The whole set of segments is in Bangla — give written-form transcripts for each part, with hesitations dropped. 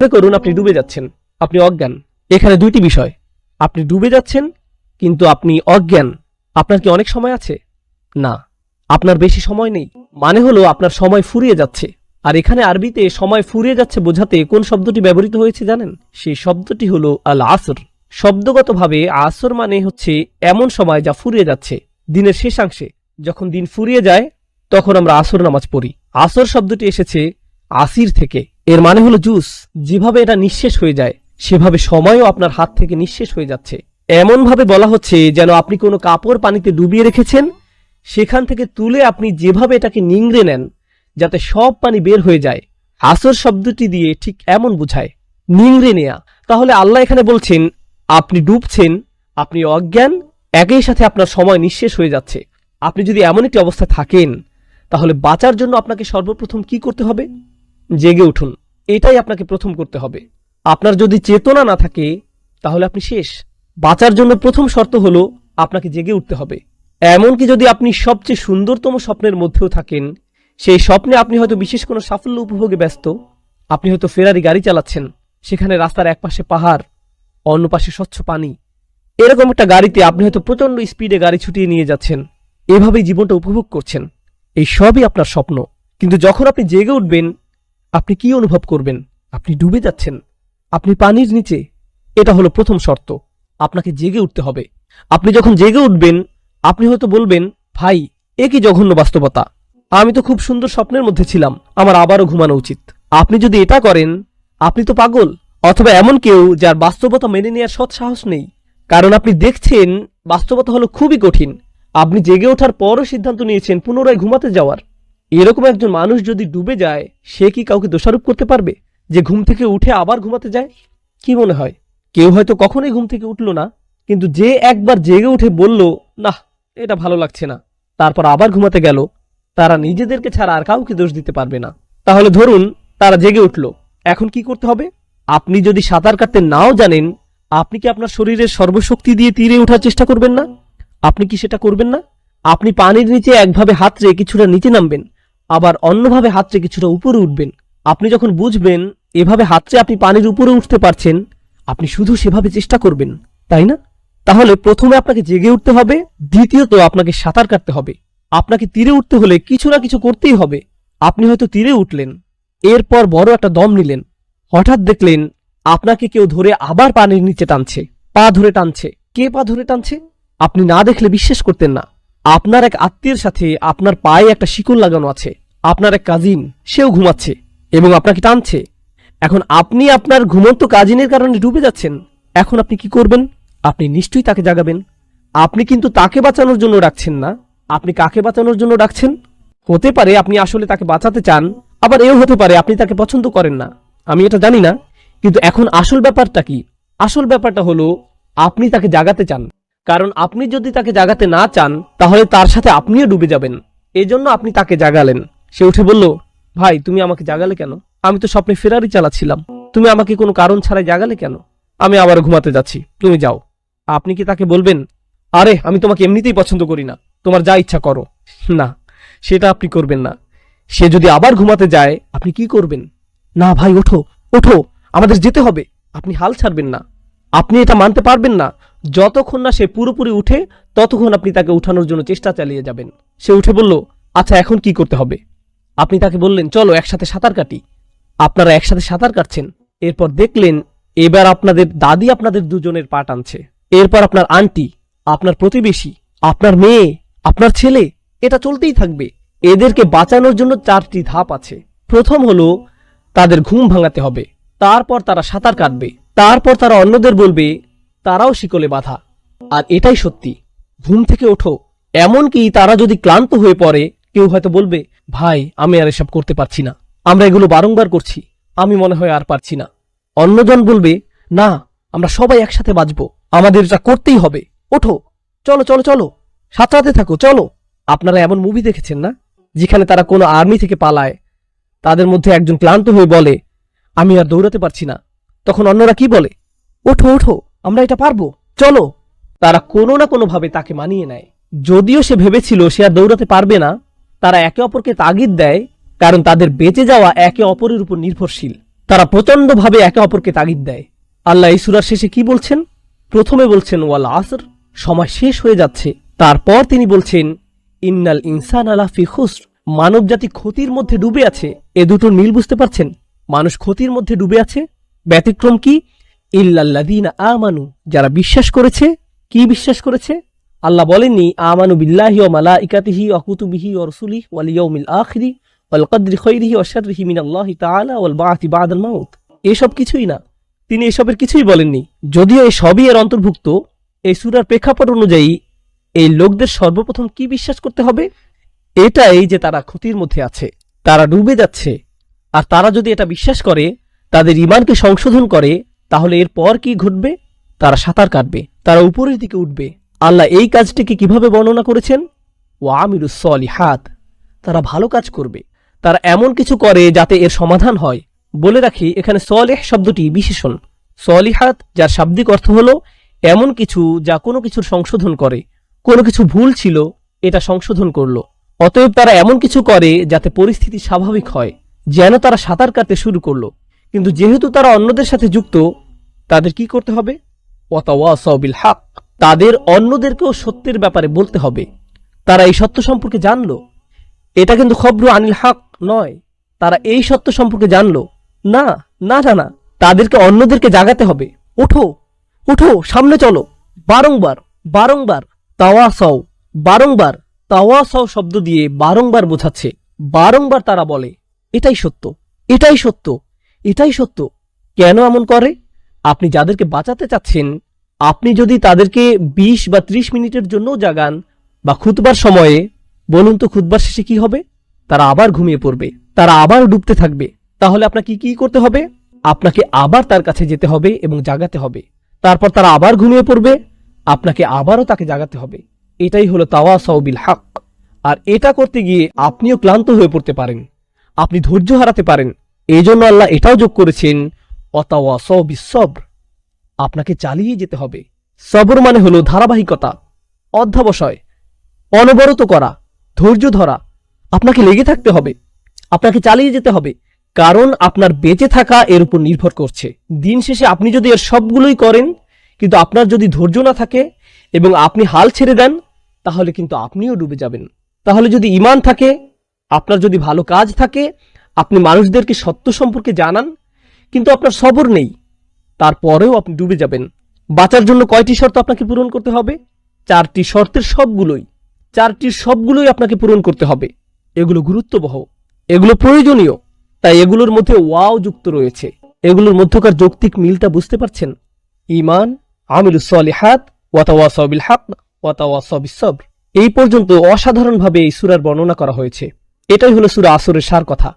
মনে করুন আপনি ডুবে যাচ্ছেন, আপনি অজ্ঞান। এখানে দুইটি বিষয়, আপনি ডুবে যাচ্ছেন কিন্তু আপনি অজ্ঞান। আপনার কি অনেক সময় আছে? না, আপনার বেশি সময় নেই। মানে হলো আপনার সময় ফুরিয়ে যাচ্ছে। আর এখানে আরবিতে সময় ফুরিয়ে যাচ্ছে বোঝাতে কোন শব্দটি ব্যবহৃত হয়েছে জানেন? সেই শব্দটি হলো আল আসর। শব্দগতভাবে আসর মানে হচ্ছে এমন সময় যা ফুরিয়ে যাচ্ছে, দিনের শেষাংশে। যখন দিন ফুরিয়ে যায় তখন আমরা আসর নামাজ পড়ি। আসর শব্দটি এসেছে আসির থেকে। এর মানে হলো জুস। যেভাবে এটা নিঃশেষ হয়ে যায় সেভাবে সময়ও আপনার হাত থেকে নিঃশেষ হয়ে যাচ্ছে। এমন ভাবে বলা হচ্ছে যেন আপনি কোনো কাপড় পানিতে ডুবিয়ে রেখেছেন, সেখান থেকে তুলে আপনি যেভাবে এটাকে নিংড়ে নেন যাতে সব পানি বের হয়ে যায়, আসর শব্দটি দিয়ে ঠিক এমন বুঝায়, নিংড়ে নেয়া। তাহলে আল্লাহ এখানে বলছেন আপনি ডুবছেন, আপনি অজ্ঞান, একই সাথে আপনার সময় নিঃশেষ হয়ে যাচ্ছে। আপনি যদি এমন একটি অবস্থা থাকেন তাহলে বাঁচার জন্য আপনাকে সর্বপ্রথম কি করতে হবে? জেগে উঠুন। এটাই আপনাকে প্রথম করতে হবে। আপনার যদি চেতনা না থাকে তাহলে আপনি শেষ। বাঁচার জন্য প্রথম শর্ত হলো আপনাকে জেগে উঠতে হবে। এমনকি যদি আপনি সবচেয়ে সুন্দরতম স্বপ্নের মধ্যেও থাকেন, সেই স্বপ্নে আপনি হয়তো বিশেষ কোনো সাফল্য উপভোগে ব্যস্ত, আপনি হয়তো ফেরারি গাড়ি চালাচ্ছেন, সেখানে রাস্তার এক পাশে পাহাড়, অন্য পাশে স্বচ্ছ পানি, এরকম একটা গাড়িতে আপনি হয়তো প্রচন্ড স্পিডে গাড়ি ছুটিয়ে নিয়ে যাচ্ছেন, এভাবেই জীবনটা উপভোগ করছেন। এই সবই আপনার স্বপ্ন। কিন্তু যখন আপনি জেগে উঠবেন আপনি কি অনুভব করবেন? আপনি ডুবে যাচ্ছেন, আপনি পানির নিচে। এটা হলো প্রথম শর্ত, আপনাকে জেগে উঠতে হবে। আপনি যখন জেগে উঠবেন আপনি হয়তো বলবেন, ভাই এ কি জঘন্য বাস্তবতা, আমি তো খুব সুন্দর স্বপ্নের মধ্যে ছিলাম, আমার আবারও ঘুমানো উচিত। আপনি যদি এটা করেন আপনি তো পাগল, অথবা এমন কেউ যার বাস্তবতা মেনে নেওয়ার সৎ সাহস নেই। কারণ আপনি দেখছেন বাস্তবতা হলো খুবই কঠিন। আপনি জেগে ওঠার পরও সিদ্ধান্ত নিয়েছেন পুনরায় ঘুমাতে যাওয়ার। এরকম একজন মানুষ যদি ডুবে যায় সে কি কাউকে দোষারোপ করতে পারবে যে ঘুম থেকে উঠে আবার ঘুমাতে যায়? কি মনে হয়? কেউ হয়তো কখনোই ঘুম থেকে উঠল না, কিন্তু যে একবার জেগে উঠে বলল না এটা ভালো লাগছে না, তারপর আবার ঘুমাতে গেল, তারা নিজেদেরকে ছাড়া আর কাউকে দোষ দিতে পারবে না। তাহলে ধরুন তারা জেগে উঠল, এখন কি করতে হবে? আপনি যদি সাঁতার কাটতে নাও জানেন, আপনি কি আপনার শরীরের সর্বশক্তি দিয়ে তীরে ওঠার চেষ্টা করবেন না? আপনি কি সেটা করবেন না? আপনি পানির নিচে একভাবে হাত রেখে কিছুটা নিচে নামবেন, আবার অন্যভাবে হাত রেখে কিছুটা উপরে উঠবেন। আপনি যখন বুঝবেন এভাবে হাতরে আপনি পানির উপরে উঠতে পারছেন, আপনি শুধু সেভাবে চেষ্টা করবেন, তাই না? তাহলে প্রথমে আপনাকে জেগে উঠতে হবে, দ্বিতীয়ত আপনাকে সাঁতার কাটতে হবে। আপনাকে তীরে উঠতে হলে কিছু না কিছু করতেই হবে। আপনি হয়তো তীরে উঠলেন, এরপর বড় একটা দম নিলেন, হঠাৎ দেখলেন আপনাকে কেউ ধরে আবার পানির নিচে টানছে, পা ধরে টানছে। কে পা ধরে টানছে? আপনি না দেখলে বিশ্বাস করতেন না। আপনার এক আত্মীয়ের সাথে আপনার পায়ে একটা শিকল লাগানো আছে। আপনার এক কাজিন, সেও ঘুমাচ্ছে এবং আপনাকে টানছে। এখন আপনি আপনার ঘুমন্ত কাজিনের কারণে ডুবে যাচ্ছেন। এখন আপনি কি করবেন? আপনি নিশ্চয়ই তাকে জাগাবেন। আপনি কিন্তু তাকে বাঁচানোর জন্য ডাকছেন না। আপনি কাকে বাঁচানোর জন্য ডাকছেন? হতে পারে আপনি আসলে তাকে বাঁচাতে চান, আবার এও হতে পারে আপনি তাকে পছন্দ করেন না। আমি এটা জানি না, কিন্তু এখন আসল ব্যাপারটা কি? আসল ব্যাপারটা হলো আপনি তাকে জাগাতে চান। কারণ আপনি যদি তাকে জাগাতে না চান তাহলে তার সাথে আপনিও ডুবে যাবেন। এজন্য আপনি তাকে জাগালেন। সে উঠে বলল, ভাই তুমি আমাকে জাগালে কেন? আমি তো স্বপ্নে ফেরারি চালাচ্ছিলাম, তুমি আমাকে কোনো কারণ ছাড়াই জাগালে কেন? আমি আবার ঘুমাতে যাচ্ছি, তুমি যাও। আপনি কি তাকে বলবেন, আরে আমি তোমাকে এমনিতেই পছন্দ করি না, তোমার যা ইচ্ছা করো? না, সেটা আপনি করবেন না। সে যদি আবার ঘুমাতে যায় আপনি কি করবেন? না ভাই ওঠো, ওঠো, আমাদের যেতে হবে। আপনি হাল ছাড়বেন না। আপনি এটা মানতে পারবেন না। যতক্ষণ না সে পুরোপুরি উঠে ততক্ষণ আপনি তাকে উঠানোর জন্য চেষ্টা চালিয়ে যাবেন। সে উঠে বলল, আচ্ছা এখন কি করতে হবে? আপনি তাকে বললেন, চলো একসাথে সাঁতার কাটি। আপনারা একসাথে সাঁতার কাটছেন। এরপর দেখলেন এবার আপনাদের দাদি আপনাদের দুজনের পা টানছে। এরপর আপনার আন্টি, আপনার প্রতিবেশী, আপনার মেয়ে, আপনার ছেলে, এটা চলতেই থাকবে। এদেরকে বাঁচানোর জন্য 4টি ধাপ আছে। প্রথম হলো তাদের ঘুম ভাঙাতে হবে, তারপর তারা সাঁতার কাটবে, তারপর তারা অন্যদের বলবে তারাও শিকলে বাঁধা। আর এটাই সত্যি, ঘুম থেকে ওঠো। এমনকি তারা যদি ক্লান্ত হয়ে পড়ে, কেউ হয়তো বলবে, ভাই আমি আর এসব করতে পারছি না, আমরা এগুলো বারংবার করছি, আমি মনে হয় আর পারছি না। অন্যজন বলবে, না আমরা সবাই একসাথে বাঁচবো, আমাদের এটা করতেই হবে, ওঠো, চলো চলো চলো, সাঁতরাতে থাকো, চলো। আপনারা এমন মুভি দেখেছেন না, যেখানে তারা কোনো আর্মি থেকে পালায়, তাদের মধ্যে একজন ক্লান্ত হয়ে বলে, আমি আর দৌড়াতে পারছি না। তখন অন্যরা কি বলে, ওঠো ওঠো, আমরা এটা পারবো, চলো। তারা কোনো না কোনো ভাবে তাকে মানিয়ে নেয়। যদিও সে ভেবেছিল সে আর দৌড়াতে পারবে না, তারা একে অপরকে তাগিদ দেয়, কারণ তাদের বেঁচে যাওয়া একে অপরের উপর নির্ভরশীল। তারা প্রচন্ডভাবে একে অপরকে তাগিদ দেয়। আল্লাহ এই সূরার শেষে কি বলছেন? প্রথমে বলছেন ওয়াল আসর, সময় শেষ হয়ে যাচ্ছে। তারপর তিনি বলছেন ইন্নাল ইনসানা লাফি খুসর, মানবজাতি ক্ষতির মধ্যে ডুবে আছে। এ দুটোর মিল বুঝতে পারছেন? মানুষ ক্ষতির মধ্যে ডুবে আছে, ব্যতিক্রম কি? ইল্লাল্লাযীনা আমানু, যারা বিশ্বাস করেছে। কি বিশ্বাস করেছে? আল্লাহ বলেননি আমানু বিল্লাহি ওয়া মালাইকাতিহি ওয়া কুতুবিহি ওয়া রুসুলিহি ওয়াল ইয়াউমিল আখিরি ওয়াল কদরি খাইরিহি ওয়া শাররিহি মিনাল্লাহি তাআলা ওয়াল বা'থি বা'দাল মাউত। এসব কিছুই না, তিনি এসবের কিছুই বলেননি। যদিও এই সবই এর অন্তর্ভুক্ত, এই সূরার প্রেক্ষাপট অনুযায়ী এই লোকদের সর্বপ্রথম কি বিশ্বাস করতে হবে? এটাই যে তারা ক্ষতির মধ্যে আছে, তারা ডুবে যাচ্ছে। আর তারা যদি এটা বিশ্বাস করে, তাদের ঈমানকে সংশোধন করে, তাহলে এরপর কি ঘটবে? তারা সাঁতার কাটবে, তারা উপরের দিকে উঠবে। আল্লাহ এই কাজটিকে কিভাবে বর্ণনা করেছেন? ওয়া আমিলুস সলিহাত, তারা ভালো কাজ করবে, তারা এমন কিছু করে যাতে এর সমাধান হয়। বলে রাখি, এখানে সলিহ শব্দটি বিশেষণ। সলিহাত যার শাব্দিক অর্থ হলো এমন কিছু যা কোনো কিছুর সংশোধন করে। কোনো কিছু ভুল ছিল, এটা সংশোধন করলো। অতএব তারা এমন কিছু করে যাতে পরিস্থিতি স্বাভাবিক হয়, যেন তারা সাঁতার কাটতে শুরু করলো। কিন্তু যেহেতু তারা অন্যদের সাথে যুক্ত, তাদের কি করতে হবে? ওয়াতাওয়াসাউ বিল হক, তাদের অন্যদেরকেও সত্যের ব্যাপারে বলতে হবে। তারা এই সত্য সম্পর্কে জানলো। এটা কিন্তু খবরু আনিল হক নয়, তারা এই সত্য সম্পর্কে জানলো না। না না না, তাদেরকে অন্যদেরকে জাগাতে হবে। ওঠো ওঠো, সামনে চলো। বারংবার বারংবার তাওয়াসাউ, বারংবার তাওয়াসাউ শব্দ দিয়ে বারংবার বোঝাচ্ছে। বারংবার তারা বলে এটাই সত্য, এটাই সত্য, এটাই সত্য। কেন এমন করে? আপনি যাদেরকে বাঁচাতে চাচ্ছেন, আপনি যদি তাদেরকে 20 বা 30 মিনিটের জন্য জাগান বা খুতবার সময়ে, বলুন তো খুতবার শেষে কি হবে? তারা আবার ঘুমিয়ে পড়বে, তারা আবার ডুবতে থাকবে। তাহলে আপনাকে কি করতে হবে? আপনাকে আবার তার কাছে যেতে হবে এবং জাগাতে হবে। তারপর তারা আবার ঘুমিয়ে পড়বে, আপনাকে আবারও তাকে জাগাতে হবে। এটাই হলো তাওয়াসাউ বিল হক। আর এটা করতে গিয়ে আপনিও ক্লান্ত হয়ে পড়তে পারেন, আপনি ধৈর্য হারাতে পারেন। এই জন্য আল্লাহ এটাও যোগ করেছেন ওয়াতাওয়াসাউ বিস সবর, আপনাকে চালিয়ে যেতে হবে। সবর মানে হলো ধারাবাহিকতা, অধ্যবসায়, অনবরত করা, ধৈর্য ধরা। আপনাকে লেগে থাকতে হবে, আপনাকে চালিয়ে যেতে হবে, কারণ আপনার বেঁচে থাকা এর উপর নির্ভর করছে। দিন শেষে আপনি যদি এর সবগুলোই করেন, কিন্তু আপনার যদি ধৈর্য না থাকে এবং আপনি হাল ছেড়ে দেন, তাহলে কিন্তু আপনিও ডুবে যাবেন। তাহলে যদি ঈমান থাকে, আপনার যদি ভালো কাজ থাকে, আপনি মানুষদেরকে সত্য সম্পর্কে জানান, কিন্তু আপনার সবর নেই, তারপরেও আপনি ডুবে যাবেন। বাঁচার জন্য কয়টি শর্ত আপনাকে পূরণ করতে হবে? 4টি শর্তের সবগুলোই, 4টির সবগুলোই আপনাকে পূরণ করতে হবে। এগুলো গুরুত্ববহ, এগুলো প্রয়োজনীয়, তাই এগুলোর মধ্যে ওয়াও যুক্ত রয়েছে। এগুলোর মধ্যকার যৌক্তিক মিলটা বুঝতে পারছেন? ঈমান, আমিলুস সলিহাত, ওয়াতাওয়াসাউ বিল হক, ওয়াতাওয়াসাউ বিস সবর। এই পর্যন্ত অসাধারণভাবে এই সূরার বর্ণনা করা হয়েছে। এটাই হলো সূরা আসরের সার কথা।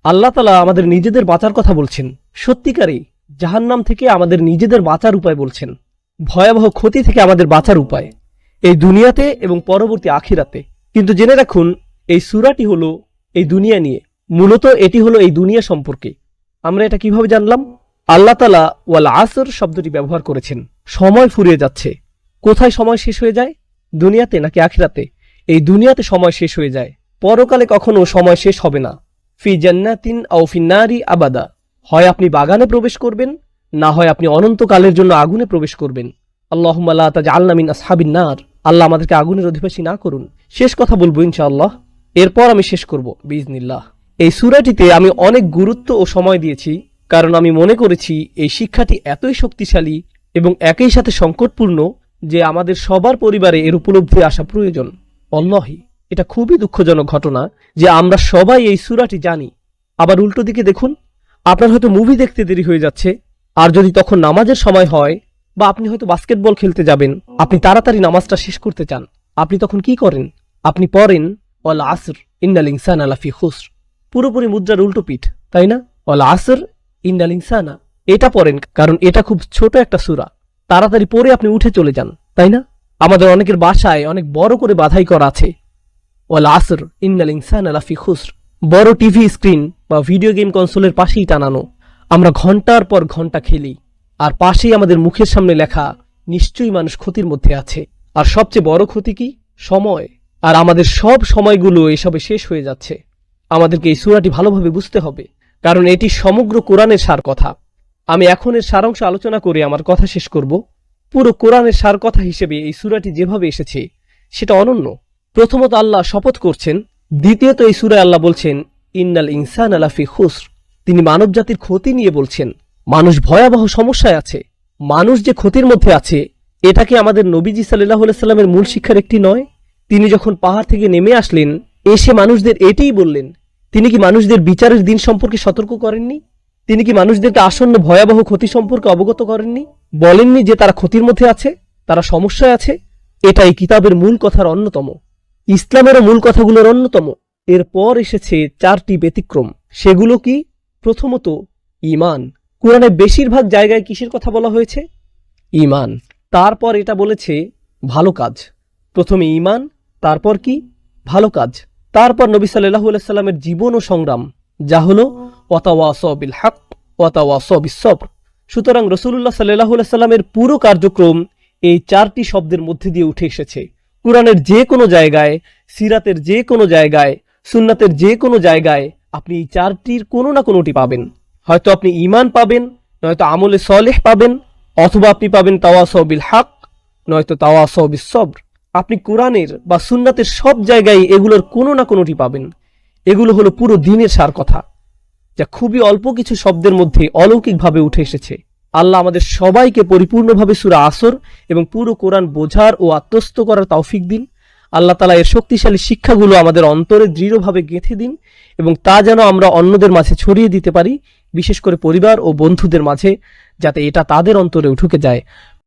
আল্লাহ তাআলা আমাদের নিজেদের বাঁচার কথা বলছেন, সত্যিকারই জাহান্নাম থেকে আমাদের নিজেদের বাঁচার উপায় বলছেন, ভয়াবহ ক্ষতি থেকে আমাদের বাঁচার উপায়, এই দুনিয়াতে এবং পরবর্তী আখিরাতে। কিন্তু জেনে রাখুন, এই সূরাটি হলো এই দুনিয়া নিয়ে, মূলত এটি হলো এই দুনিয়া সম্পর্কে। আমরা এটা কিভাবে জানলাম? আল্লাহ তাআলা ওয়াল আসর শব্দটি ব্যবহার করেছেন। সময় ফুরিয়ে যাচ্ছে। কোথায় সময় শেষ হয়ে যায়? দুনিয়াতে নাকি আখিরাতে? এই দুনিয়াতে সময় শেষ হয়ে যায়, পরকালে কখনো সময় শেষ হবে না। ফি জান্নাতিন আও ফিন নারি আবাদা, হয় আপনি বাগানে প্রবেশ করবেন, না হয় আপনি অনন্তকালের জন্য আগুনে প্রবেশ করবেন। আল্লাহুম্মা লা তাজআলনা মিন আসহাবিন নার, আল্লাহ আমাদেরকে আগুনের অধিবাসী না করুন। শেষ কথা বলবো ইনশাআল্লাহ, এরপর আমি শেষ করব বিইজনিল্লাহ। এই সূরাটিতে আমি অনেক গুরুত্ব ও সময় দিয়েছি, কারণ আমি মনে করেছি এই শিক্ষাটি এতই শক্তিশালী এবং একই সাথে সংকটপূর্ণ যে আমাদের সবার পরিবারে এর উপলব্ধি আসা প্রয়োজন। অল্লাহি, এটা খুবই দুঃখজনক ঘটনা যে আমরা সবাই এই সূরাটি জানি, আবার উল্টো দিকে দেখুন, আপনার হয়তো মুভি দেখতে দেরি হয়ে যাচ্ছে, আর যদি তখন নামাজের সময় হয় বা আপনি হয়তো বাস্কেটবল খেলতে যাবেন, আপনি তাড়াতাড়ি নামাজটা শেষ করতে চান, আপনি তখন কি করেন? আপনি পড়েন ওয়াল আসর ইন্নাল ইনসানা লাফি খুসর, পুরোপুরি মুদ্রার উল্টো পিঠ, তাই না? ওয়াল আসর ইন্নাল ইনসানা, এটা পড়েন কারণ এটা খুব ছোট একটা সূরা, তাড়াতাড়ি পড়ে আপনি উঠে চলে যান, তাই না? আমাদের অনেকের বাসায় অনেক বড় করে বাধাই করা আছে ওয়াল আসর ইন্নাল ইনসানা লাফি খুসর, বড় টিভি স্ক্রিন বা ভিডিও গেম কনসোলের পাশেই টানানো। আমরা ঘন্টার পর ঘন্টা খেলি, আর পাশেই আমাদের মুখের সামনে লেখা নিশ্চয়ই মানুষ ক্ষতির মধ্যে আছে। আর সবচেয়ে বড় ক্ষতি কি? সময়। আর আমাদের সব সময়গুলো এসবে শেষ হয়ে যাচ্ছে। আমাদেরকে এই সূরাটি ভালোভাবে বুঝতে হবে, কারণ এটি সমগ্র কোরআনের সার কথা। আমি এখন এর সারাংশ আলোচনা করে আমার কথা শেষ করব। পুরো কোরআনের সার কথা হিসেবে এই সূরাটি যেভাবে এসেছে সেটা অনন্য। প্রথমত আল্লাহ শপথ করছেন, দ্বিতীয়ত এই সূরায় আল্লাহ বলছেন ইন্নাল ইনসানা লাফি খুসর। তিনি মানব জাতির ক্ষতি নিয়ে বলছেন। মানুষ ভয়াবহ সমস্যায় আছে। মানুষ যে ক্ষতির মধ্যে আছে এটা কি আমাদের নবীজি সাল্লাল্লাহু আলাইহি সাল্লামের মূল শিক্ষার একটি নয়? তিনি যখন পাহাড় থেকে নেমে আসলেন, এসে মানুষদের এটাই বললেন। তিনি কি মানুষদের বিচারের দিন সম্পর্কে সতর্ক করেননি? তিনি কি মানুষদেরকে আসন্ন ভয়াবহ ক্ষতি সম্পর্কে অবগত করেননি? বলেননি যে তারা ক্ষতির মধ্যে আছে, তারা সমস্যায় আছে? এটা এই কিতাবের মূল কথার অন্যতম, ইসলামেরও মূল কথাগুলোর অন্যতম। এরপর এসেছে 4টি ব্যতিক্রম। সেগুলো কি? প্রথমত ঈমান। কোরআনে বেশিরভাগ জায়গায় কিসের কথা বলা হয়েছে? ঈমান। তারপর এটা বলেছে ভালো কাজ। প্রথমে ঈমান, তারপর কি? ভালো কাজ। তারপর নবী সাল্লাল্লাহু আলাইহি সাল্লামের জীবন ও সংগ্রাম, যা হলো ওয়াতাওয়াসাউ বিল হক ওয়াতাওয়াসাউ বিস সবর। সুতরাং রাসূলুল্লাহ সাল্লাল্লাহু আলাইহি সাল্লামের পুরো কার্যক্রম এই 4টি শব্দের মধ্যে দিয়ে উঠে এসেছে। কুরআনের যে কোনো জায়গায়, সিরাতের যে কোনো জায়গায়, সুন্নাতের যে কোনো জায়গায় আপনি এই 4টির কোনো না কোনোটি পাবেন। হয়তো আপনি ঈমান পাবেন, নয়তো আমলে সলেহ পাবেন, অথবা আপনি পাবেন তাওয়াসাউ বিল হক, নয়তো তাওয়াসাউ বিস সবর। আপনি কোরআনের বা সুন্নাতের সব জায়গায় এগুলোর কোনো না কোনোটি পাবেন। এগুলো হলো পুরো দ্বীনের সার কথা, যা খুবই অল্প কিছু শব্দের মধ্যে অলৌকিকভাবে উঠে এসেছে। আল্লাহ আমাদের সবাইকে পরিপূর্ণভাবে সূরা আসর এবং পুরো কোরআন বোঝার ও আত্মস্থ করার তৌফিক দিন। আল্লাহ তাআলা এর শক্তিশালী শিক্ষাগুলো আমাদের অন্তরে দৃঢ়ভাবে গেঁথে দিন এবং তা যেন আমরা অন্যদের মাঝে ছড়িয়ে দিতে পারি, বিশেষ করে পরিবার ও বন্ধুদের মাঝে, যাতে এটা তাদের অন্তরে ঢুকে যায়।